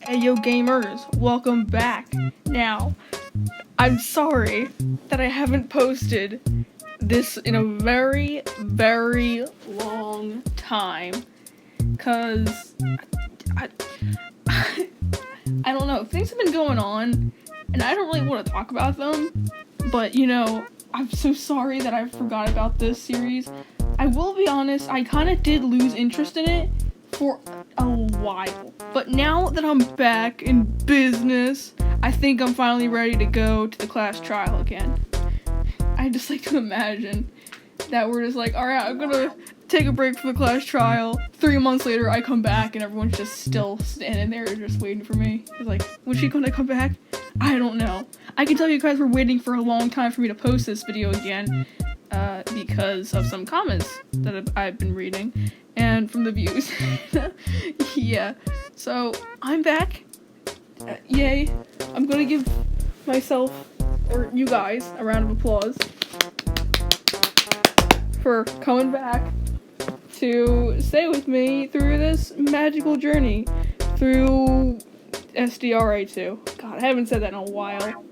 Hey yo gamers, welcome back. Now, I'm sorry that I haven't posted this in a very, very long time, cause I don't know, things have been going on, and I don't really want to talk about them, but you know, I'm so sorry that I forgot about this series. I will be honest, I kinda did lose interest in it for a while, but now that I'm back in business, I think I'm finally ready to go to the class trial again. I just like to imagine that we're just like, alright, I'm gonna take a break from the class trial. 3 months later, I come back and everyone's just still standing there just waiting for me. It's like, when's she gonna come back? I don't know. I can tell you guys were waiting for a long time for me to post this video again, because of some comments that I've been reading, and from the views. Yeah, so I'm back. Yay. I'm gonna give myself, or you guys, a round of applause for coming back to stay with me through this magical journey through SDRA2. God, I haven't said that in a while.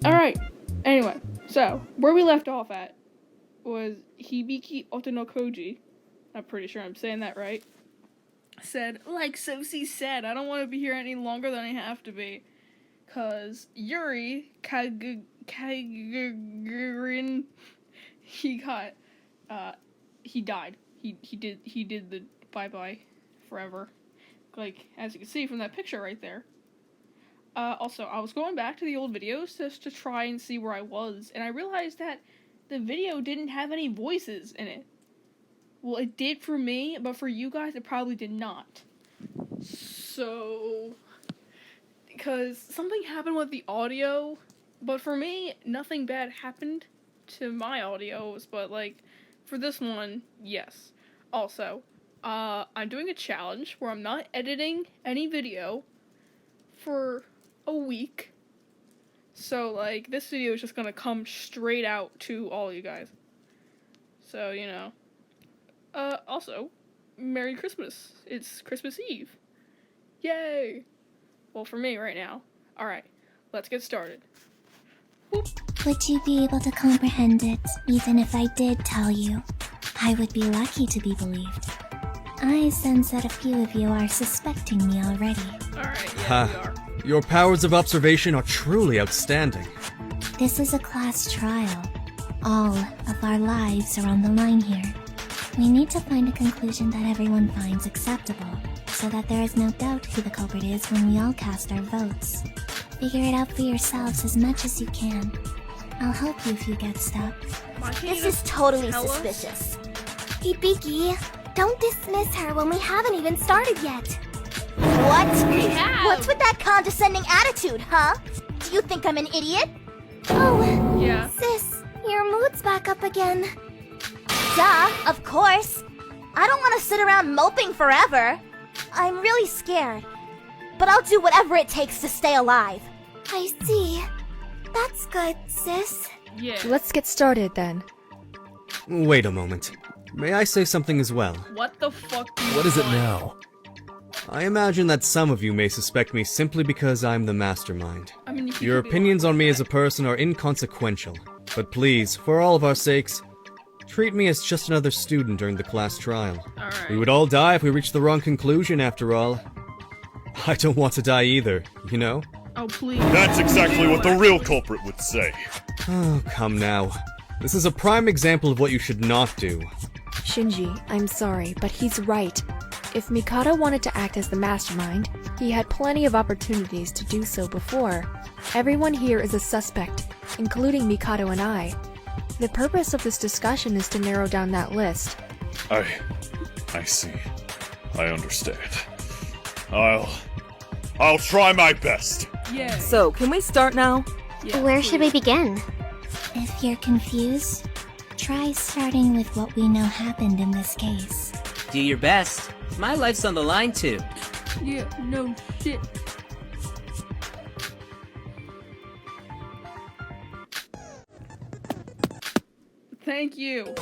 Alright, anyway, so where we left off at was Hibiki Otonokoji. I'm pretty sure I'm saying that right. Said, like Sophie said, I don't want to be here any longer than I have to be. Cause Yuri Kagarin, he died. He did the bye-bye forever. Like, as you can see from that picture right there. Also, I was going back to the old videos just to try and see where I was, and I realized that the video didn't have any voices in it. Well, it did for me, but for you guys, it probably did not. So, because something happened with the audio, but for me, nothing bad happened to my audios, but, like, for this one, yes. Also, I'm doing a challenge where I'm not editing any video for a week. So, like, this video is just gonna come straight out to all you guys. So, you know. Also, Merry Christmas. It's Christmas Eve. Yay! Well, for me right now. Alright, let's get started. Whoop. Would you be able to comprehend it, even if I did tell you? I would be lucky to be believed. I sense that a few of you are suspecting me already. Alright, yeah, we are. Your powers of observation are truly outstanding. This is a class trial. All of our lives are on the line here. We need to find a conclusion that everyone finds acceptable, so that there is no doubt who the culprit is when we all cast our votes. Figure it out for yourselves as much as you can. I'll help you if you get stuck. This is totally suspicious. Hibiki, don't dismiss her when we haven't even started yet. What? We have. What's with that condescending attitude, huh? Do you think I'm an idiot? Oh, Yeah. sis, your mood's back up again. Duh, of course. I don't want to sit around moping forever. I'm really scared. But I'll do whatever it takes to stay alive. I see. That's good, sis. Yeah. Let's get started then. Wait a moment. May I say something as well? What the fuck do you What is it want? now? I imagine that some of you may suspect me simply because I'm the mastermind. I mean, Your opinions on me as a person are inconsequential, but please, for all of our sakes, treat me as just another student during the class trial. Alright. We would all die if we reached the wrong conclusion, after all. I don't want to die either, you know? Oh, please. That's exactly what the real culprit would say. Oh, come now. This is a prime example of what you should not do. Shinji, I'm sorry, but he's right. If Mikado wanted to act as the mastermind, he had plenty of opportunities to do so before. Everyone here is a suspect, including Mikado and I. The purpose of this discussion is to narrow down that list. I see. I understand. I'll try my best. Yeah. So, can we start now? Yeah, Where should we please. begin? If you're confused, try starting with what we know happened in this case. Do your best. My life's on the line too. Yeah, no shit. Thank you.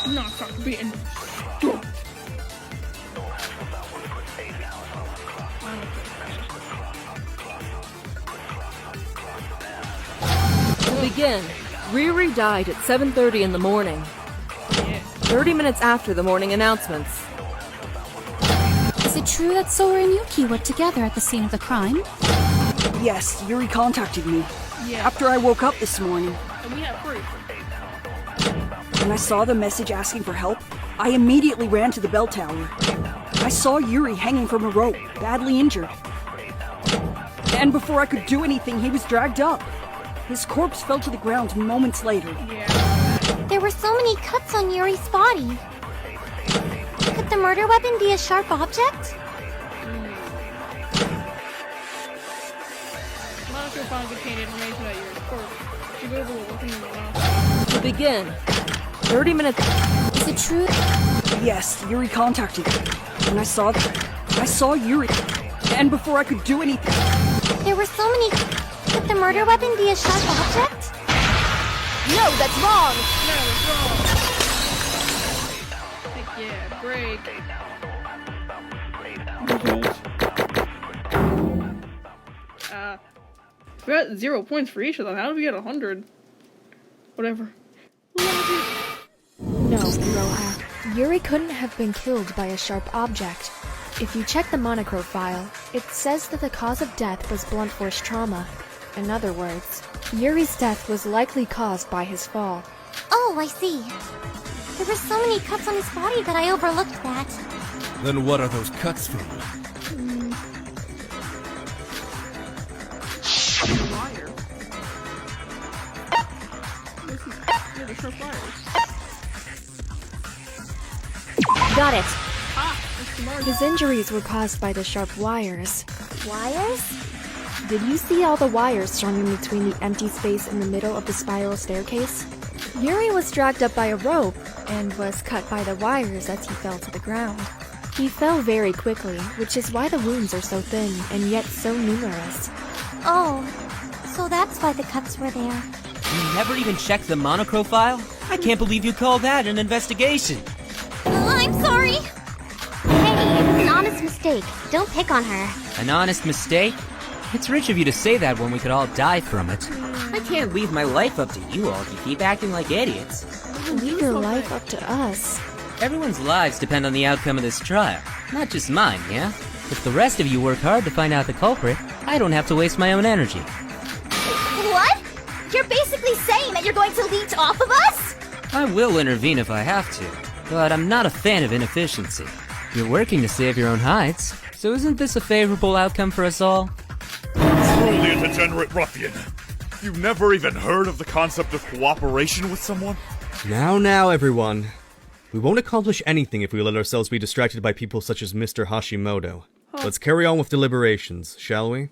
I'm not stop being. begin, Riri died at 7:30 in the morning. 30 minutes after the morning announcements. Is it true that Sora and Yuki were together at the scene of the crime? Yes, Yuri contacted me. Yeah. After I woke up this morning. And we have proof. When I saw the message asking for help, I immediately ran to the bell tower. I saw Yuri hanging from a rope, badly injured. And before I could do anything, he was dragged up. His corpse fell to the ground moments later. There were so many cuts on Yuri's body. Could the murder weapon be a sharp object? Monaco found contained information about Yuri's corpse. She goes over looking in the mouth. To begin, 30 minutes. Is it true? Yes, Yuri contacted me. When I saw Yuri. And before I could do anything. There were so many... Could the murder weapon be a sharp object? No, that's wrong! No, it's wrong. Heck yeah, break. We got 0 points for each of them. How did we get 100? Whatever. No, Roha. Yuri couldn't have been killed by a sharp object. If you check the Monochrome file, it says that the cause of death was blunt force trauma. In other words, Yuri's death was likely caused by his fall. Oh, I see. There were so many cuts on his body that I overlooked that. Then what are those cuts for? Wire. Yeah, the sharp wires. Got it! That's smart. His injuries were caused by the sharp wires. Wires? Did you see all the wires strung in between the empty space in the middle of the spiral staircase? Yuri was dragged up by a rope and was cut by the wires as he fell to the ground. He fell very quickly, which is why the wounds are so thin and yet so numerous. Oh, so that's why the cuts were there. You never even checked the Monochrome file? I can't believe you call that an investigation. I'm sorry! Hey, it was an honest mistake. Don't pick on her. An honest mistake? It's rich of you to say that when we could all die from it. I can't leave my life up to you all if you keep acting like idiots. Leave your life up to us. Everyone's lives depend on the outcome of this trial. Not just mine, yeah? If the rest of you work hard to find out the culprit, I don't have to waste my own energy. What? You're basically saying that you're going to leech off of us? I will intervene if I have to, but I'm not a fan of inefficiency. You're working to save your own hides, so isn't this a favorable outcome for us all? Truly a degenerate ruffian. You've never even heard of the concept of cooperation with someone? Now, everyone. We won't accomplish anything if we let ourselves be distracted by people such as Mr. Hashimoto. Let's carry on with deliberations, shall we?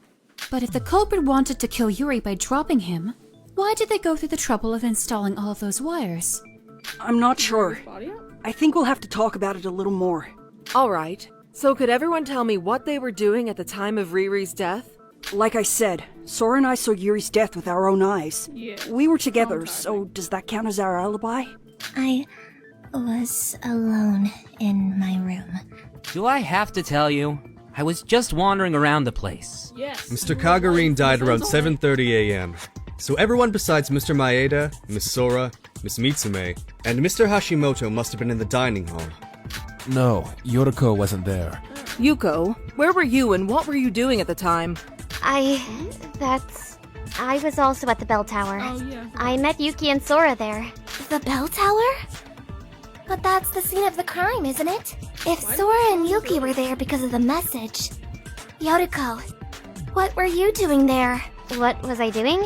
But if the culprit wanted to kill Yuri by dropping him, why did they go through the trouble of installing all of those wires? I'm not sure. Body up? I think we'll have to talk about it a little more. Alright, so could everyone tell me what they were doing at the time of Riri's death? Like I said, Sora and I saw Yuri's death with our own eyes. Yeah. We were together, so does that count as our alibi? I was alone in my room. Do I have to tell you? I was just wandering around the place. Yes. Mr. Kagurine died around 7:30 a.m. So everyone besides Mr. Maeda, Miss Sora, Miss Mitsume, and Mr. Hashimoto must have been in the dining hall. No, Yoriko wasn't there. Yuko, where were you and what were you doing at the time? I was also at the bell tower. Oh, yeah. I met Yuki and Sora there. The bell tower? But that's the scene of the crime, isn't it? If Sora and Yuki were there because of the message... Yoriko, what were you doing there? What was I doing?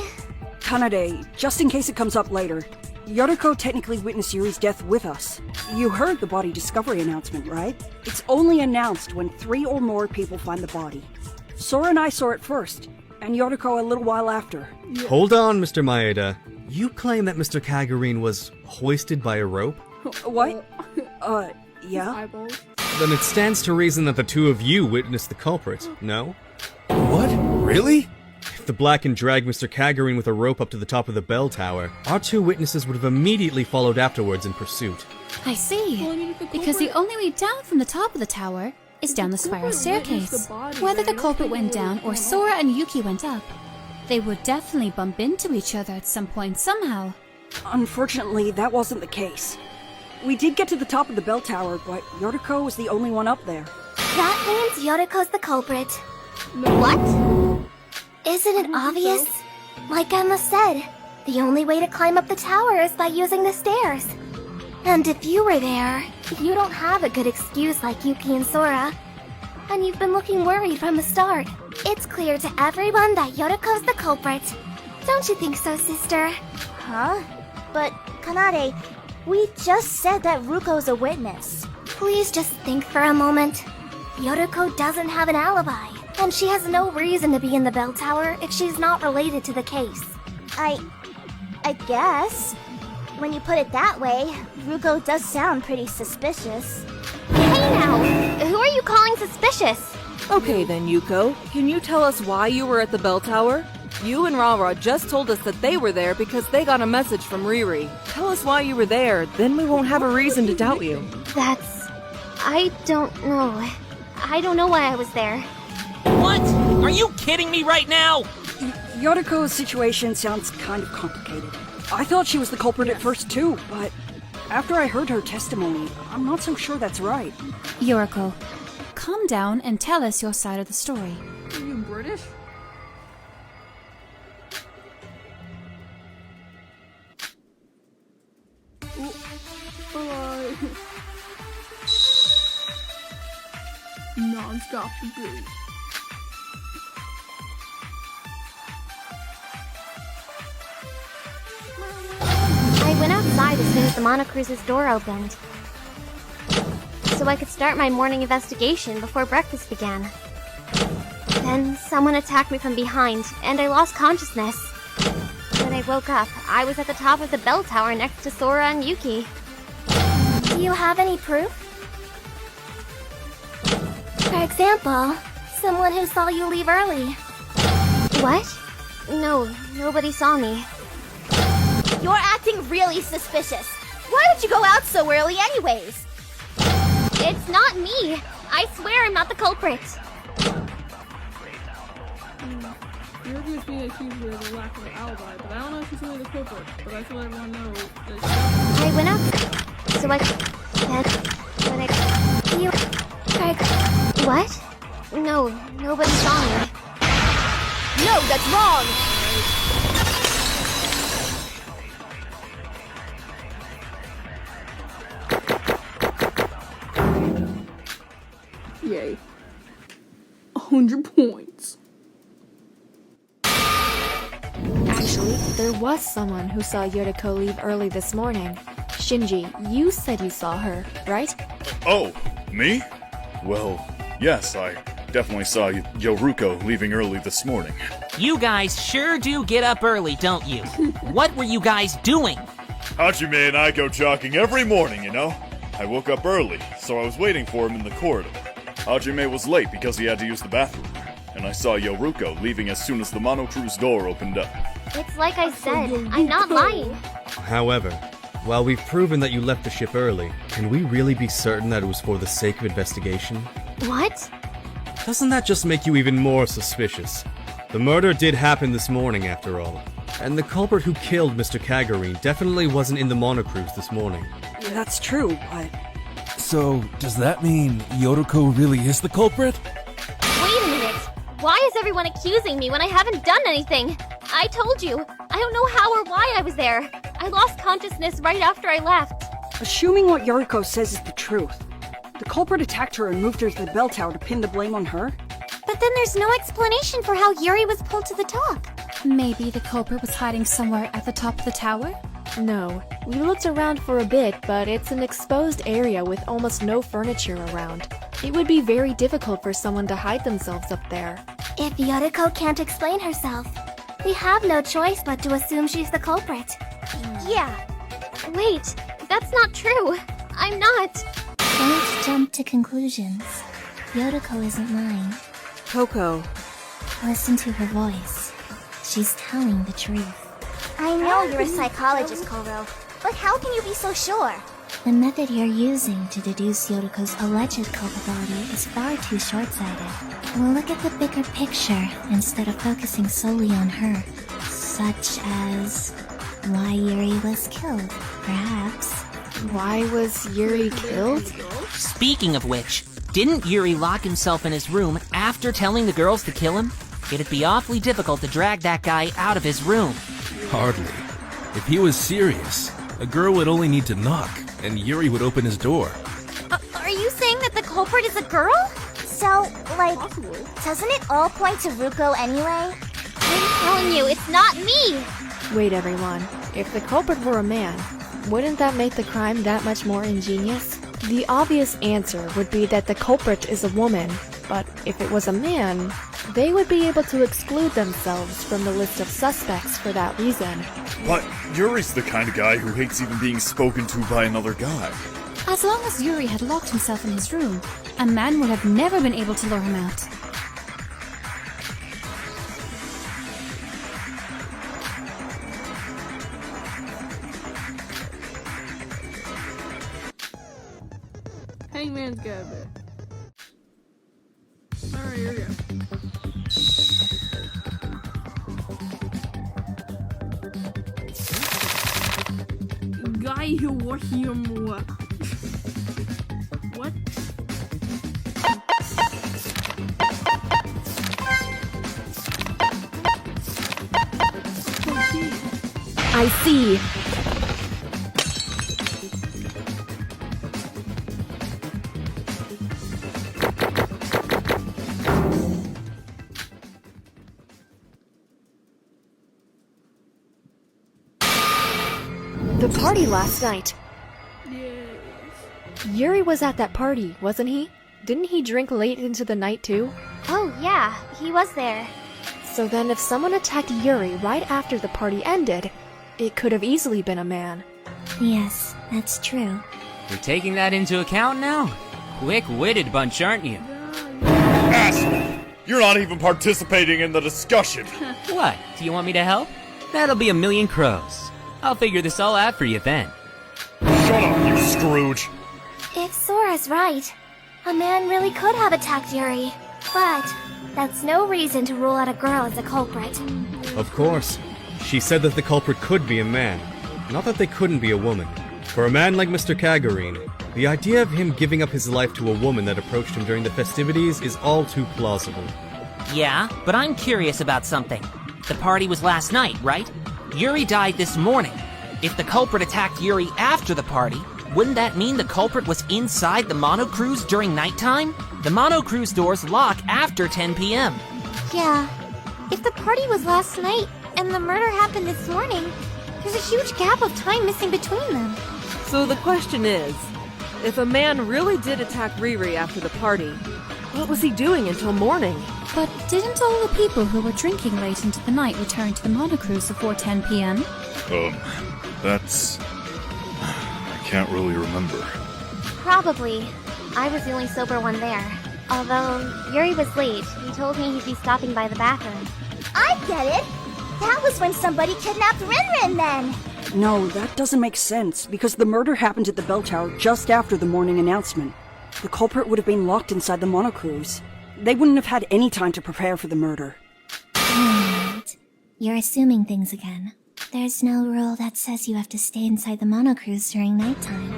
Kanade, just in case it comes up later, Yoriko technically witnessed Yuri's death with us. You heard the body discovery announcement, right? It's only announced when 3 or more people find the body. Sora and I saw it first, and Yoriko a little while after. Hold on, Mr. Maeda. You claim that Mr. Kagurine was hoisted by a rope? What? Yeah? Eyeballs. Then it stands to reason that the two of you witnessed the culprit, no? What? Really? If the Blacken dragged Mr. Kagurine with a rope up to the top of the bell tower, our 2 witnesses would have immediately followed afterwards in pursuit. I see. Well, I mean, if the Because the culprit- only way down from the top of the tower is down the spiral culprit witnessed staircase. the body, Whether the then culprit it's went down or Sora and Yuki went up, They would definitely bump into each other at some point somehow. Unfortunately, that wasn't the case. We did get to the top of the bell tower, but Yoriko was the only one up there. That means Yoriko's the culprit. What? Isn't it obvious? Like Emma said, the only way to climb up the tower is by using the stairs. And if you were there, you don't have a good excuse like Yuki and Sora. And you've been looking worried from the start. It's clear to everyone that Yoriko's the culprit. Don't you think so, sister? Huh? But, Kanade, we just said that Ruko's a witness. Please just think for a moment. Yoriko doesn't have an alibi, and she has no reason to be in the bell tower if she's not related to the case. I guess. When you put it that way, Ruko does sound pretty suspicious. Hey now! Who are you calling suspicious? Okay then, Yuko. Can you tell us why you were at the bell tower? You and Rara just told us that they were there because they got a message from Riri. Tell us why you were there, then we won't have a reason to doubt you. I don't know. I don't know why I was there. What? Are you kidding me right now? Yoriko's situation sounds kind of complicated. I thought she was the culprit at first too, but after I heard her testimony, I'm not so sure that's right. Yoriko, calm down and tell us your side of the story. Are you British? Non-stop debate. I went outside as soon as the monocruise's door opened, so I could start my morning investigation before breakfast began. Then someone attacked me from behind, and I lost consciousness. When I woke up, I was at the top of the bell tower next to Sora and Yuki. Do you have any proof? For example, someone who saw you leave early. What? No, nobody saw me. You're acting really suspicious. Why did you go out so early anyways? It's not me. I swear I'm not the culprit. Yuri is being accused of a lack of an alibi, but I don't know if she's really the culprit. But I feel everyone knows that I went up, so I What? No, nobody saw me. No, that's wrong! Yay. 100 points. Actually, there was someone who saw Yoriko leave early this morning. Shinji, you said you saw her, right? Oh, me? Well, yes, I definitely saw Yoriko leaving early this morning. You guys sure do get up early, don't you? What were you guys doing? Hajime and I go jogging every morning, you know? I woke up early, so I was waiting for him in the corridor. Hajime was late because he had to use the bathroom, and I saw Yoriko leaving as soon as the monocruise door opened up. It's like I said, I'm not lying. However, while we've proven that you left the ship early, can we really be certain that it was for the sake of investigation? What? Doesn't that just make you even more suspicious? The murder did happen this morning, after all. And the culprit who killed Mr. Kagurine definitely wasn't in the monocruise this morning. That's true, but... So, does that mean Yoriko really is the culprit? Wait a minute. Why is everyone accusing me when I haven't done anything? I told you. I don't know how or why I was there. I lost consciousness right after I left. Assuming what Yoriko says is the truth, the culprit attacked her and moved her to the bell tower to pin the blame on her? But then there's no explanation for how Yuri was pulled to the top. Maybe the culprit was hiding somewhere at the top of the tower? No. We looked around for a bit, but it's an exposed area with almost no furniture around. It would be very difficult for someone to hide themselves up there. If Yoriko can't explain herself, we have no choice but to assume she's the culprit. Yeah. Wait, that's not true. I'm not. Don't jump to conclusions. Yoriko isn't lying. Coco. Listen to her voice. She's telling the truth. I know you're a psychologist, Koro, but how can you be so sure? The method you're using to deduce Yoruko's alleged culpability is far too short-sighted. We'll look at the bigger picture instead of focusing solely on her, such as why Yuri was killed, perhaps. Why was Yuri killed? Speaking of which, didn't Yuri lock himself in his room after telling the girls to kill him? It'd be awfully difficult to drag that guy out of his room. Hardly. If he was serious, a girl would only need to knock, and Yuri would open his door. Are you saying that the culprit is a girl? So, like, doesn't it all point to Ruko anyway? I'm telling you, it's not me! Wait, everyone. If the culprit were a man, wouldn't that make the crime that much more ingenious? The obvious answer would be that the culprit is a woman, but if it was a man, they would be able to exclude themselves from the list of suspects for that reason. But Yuri's the kind of guy who hates even being spoken to by another guy. As long as Yuri had locked himself in his room, a man would have never been able to lure him out. Hangman's got a bit. Alright, here we go. Guy who was him what? What? I see. The party last night. Yes. Yuri was at that party, wasn't he? Didn't he drink late into the night too? Oh, yeah, he was there. So then if someone attacked Yuri right after the party ended, it could have easily been a man. Yes, that's true. You're taking that into account now? Quick-witted bunch, aren't you? Asshole! You're not even participating in the discussion! What? Do you want me to help? That'll be a million crows. I'll figure this all out for you then. Shut up, you Scrooge! If Sora's right, a man really could have attacked Yuri. But that's no reason to rule out a girl as a culprit. Of course. She said that the culprit could be a man, not that they couldn't be a woman. For a man like Mr. Kagurine, the idea of him giving up his life to a woman that approached him during the festivities is all too plausible. Yeah, but I'm curious about something. The party was last night, right? Yuri died this morning. If the culprit attacked Yuri after the party, wouldn't that mean the culprit was inside the monocruise during nighttime? The monocruise doors lock after 10 p.m. Yeah, if the party was last night and the murder happened this morning, there's a huge gap of time missing between them. So the question is, if a man really did attack Riri after the party, what was he doing until morning? But didn't all the people who were drinking late into the night return to the monocruise before 10 p.m.? That's... I can't really remember. Probably. I was the only sober one there. Although, Yuri was late. He told me he'd be stopping by the bathroom. I get it! That was when somebody kidnapped Rin then! No, that doesn't make sense, because the murder happened at the bell tower just after the morning announcement. The culprit would have been locked inside the monocruise. They wouldn't have had any time to prepare for the murder. Wait. You're assuming things again. There's no rule that says you have to stay inside the monocruise during nighttime.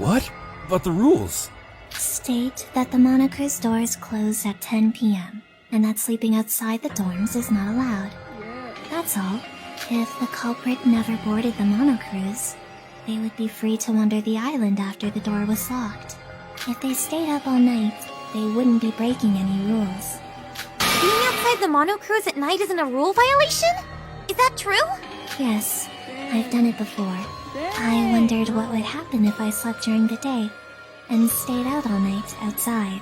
What? But the rules? State that the monocruise doors close at 10 p.m. and that sleeping outside the dorms is not allowed. That's all. If the culprit never boarded the monocruise, they would be free to wander the island after the door was locked. If they stayed up all night, they wouldn't be breaking any rules. Being outside the monocruise at night isn't a rule violation? Is that true? Yes, I've done it before. I wondered what would happen if I slept during the day and stayed out all night outside.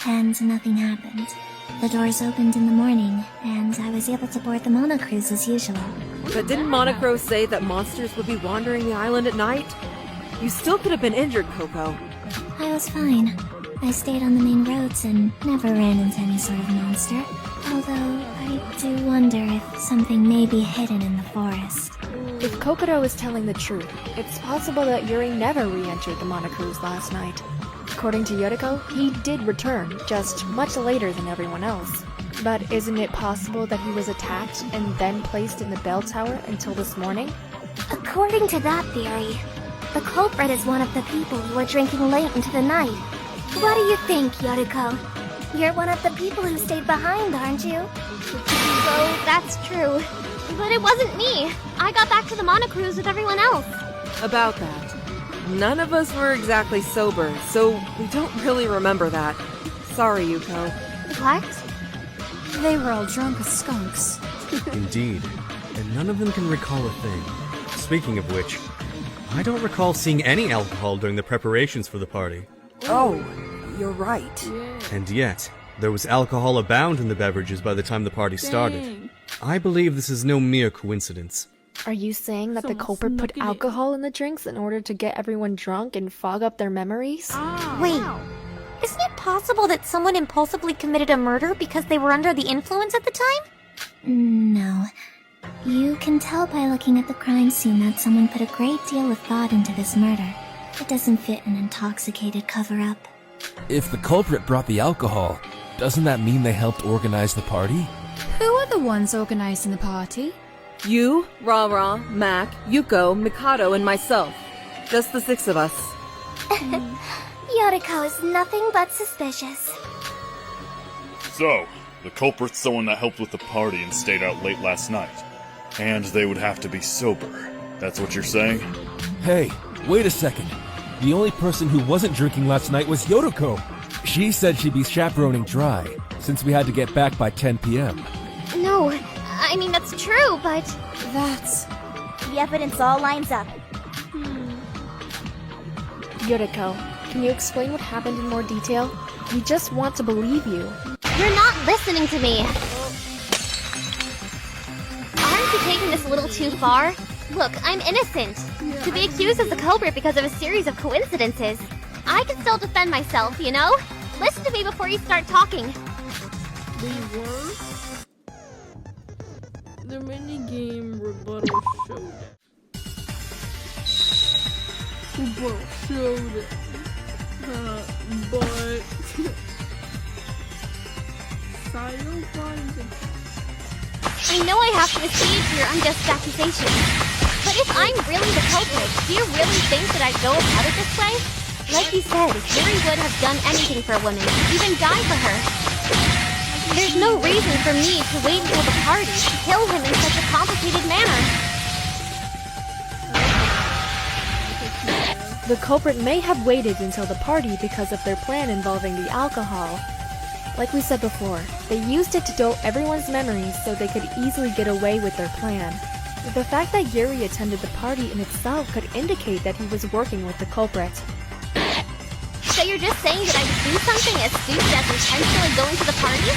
And nothing happened. The doors opened in the morning, and I was able to board the monocruise as usual. But didn't Monocro say that monsters would be wandering the island at night? You still could have been injured, Coco. I was fine. I stayed on the main roads and never ran into any sort of monster. Although, I do wonder if something may be hidden in the forest. If Kokoro is telling the truth, it's possible that Yuri never re-entered the Monocruise last night. According to Yoriko, he did return, just much later than everyone else. But isn't it possible that he was attacked and then placed in the bell tower until this morning? According to that theory, the culprit is one of the people who were drinking late into the night. What do you think, Yoriko? You're one of the people who stayed behind, aren't you? So, that's true. But it wasn't me. I got back to the Monocruise with everyone else. About that. None of us were exactly sober, so we don't really remember that. Sorry, Yuko. What? They were all drunk as skunks. Indeed, and none of them can recall a thing. Speaking of which, I don't recall seeing any alcohol during the preparations for the party. Oh, you're right. And yet, there was alcohol abound in the beverages by the time the party started. Dang. I believe this is no mere coincidence. Are you saying that the Someone culprit put snuck it in. alcohol in the drinks in order to get everyone drunk and fog up their memories? Wait, isn't it possible that someone impulsively committed a murder because they were under the influence at the time? No. You can tell by looking at the crime scene that someone put a great deal of thought into this murder. It doesn't fit an intoxicated cover-up. If the culprit brought the alcohol, doesn't that mean they helped organize the party? Who are the ones organizing the party? You, Ra-Ra, Mac, Yuko, Mikado, and myself. Just the 6 of us. Yoriko is nothing but suspicious. So, the culprit's someone that helped with the party and stayed out late last night. And they would have to be sober. That's what you're saying? Hey, wait a second. The only person who wasn't drinking last night was Yoriko. She said she'd be chaperoning Dry, since we had to get back by 10 p.m. No, I mean, that's true, but... That's... The evidence all lines up. Yoriko, can you explain what happened in more detail? We just want to believe you. You're not listening to me. Aren't you taking this a little too far? Look, I'm innocent. To be accused as the culprit because of a series of coincidences. I can still defend myself, you know? Listen to me before you start talking. They were? The minigame rebuttal showed it. Rebuttal showed it. But... Sayo finds it. I know I have to accede to your unjust accusations. But if I'm really the culprit, do you really think that I'd go about it this way? Like you said, Yuri would have done anything for a woman, even die for her. There's no reason for me to wait until the party to kill him in such a complicated manner. The culprit may have waited until the party because of their plan involving the alcohol. Like we said before, they used it to dull everyone's memories so they could easily get away with their plan. The fact that Yuri attended the party in itself could indicate that he was working with the culprit. So you're just saying that I would do something as stupid as intentionally going to the party?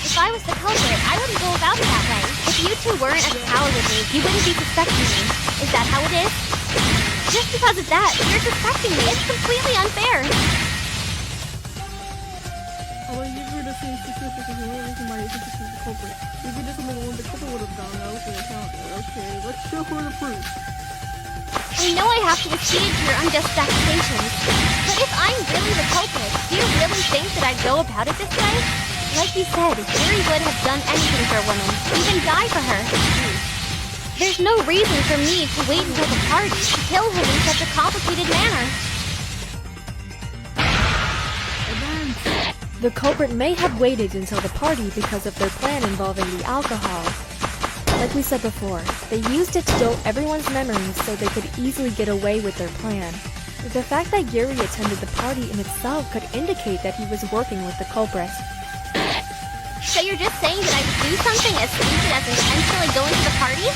If I was the culprit, I wouldn't go about it that way. If you two weren't at the tower with me, you wouldn't be suspecting me. Is that how it is? Just because of that, you're suspecting me. It's completely unfair. I want to give her the same statistics as the only reason why you think this is the culprit. If you did something alone, the culprit would have done. That was the account. Okay, let's show her the proof. I know I have to accede to your unjust accusations, but if I'm really the culprit, do you really think that I'd go about it this way? Like you said, Yuri would have done anything for a woman, even die for her. There's no reason for me to wait until the party to kill him in such a complicated manner. The culprit may have waited until the party because of their plan involving the alcohol. Like we said before, they used it to dull everyone's memories so they could easily get away with their plan. The fact that Yuri attended the party in itself could indicate that he was working with the culprit. So you're just saying that I would do something as stupid as intentionally going to the party?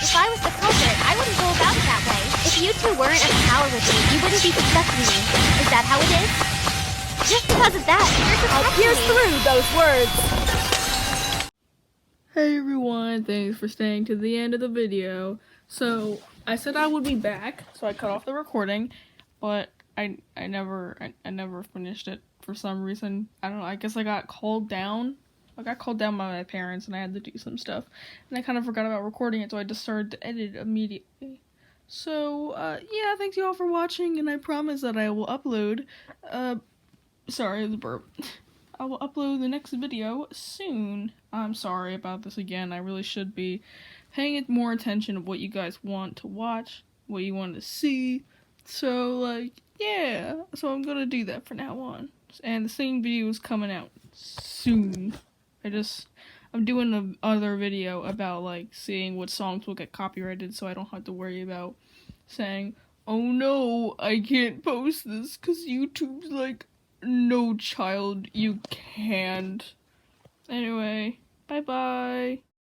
If I was the culprit, I wouldn't go about it that way. If you two weren't at the tower with me, you wouldn't be suspecting me. Is that how it is? Just because of that, you're suspecting me. Pierce through those words! Hey everyone, thanks for staying to the end of the video. So, I said I would be back, so I cut off the recording, but I never finished it for some reason. I don't know, I guess I got called down. I got called down by my parents and I had to do some stuff. And I kind of forgot about recording it, so I just started to edit immediately. So, yeah, thanks you all for watching, and I promise that I will upload, sorry, the burp. I will upload the next video soon. I'm sorry about this again. I really should be paying more attention to what you guys want to watch, what you want to see. So, like, yeah. So I'm gonna do that from now on. And the same video is coming out soon. I'm doing another video about, like, seeing what songs will get copyrighted so I don't have to worry about saying, oh no, I can't post this because YouTube's like, no child, you can't. Anyway, bye bye.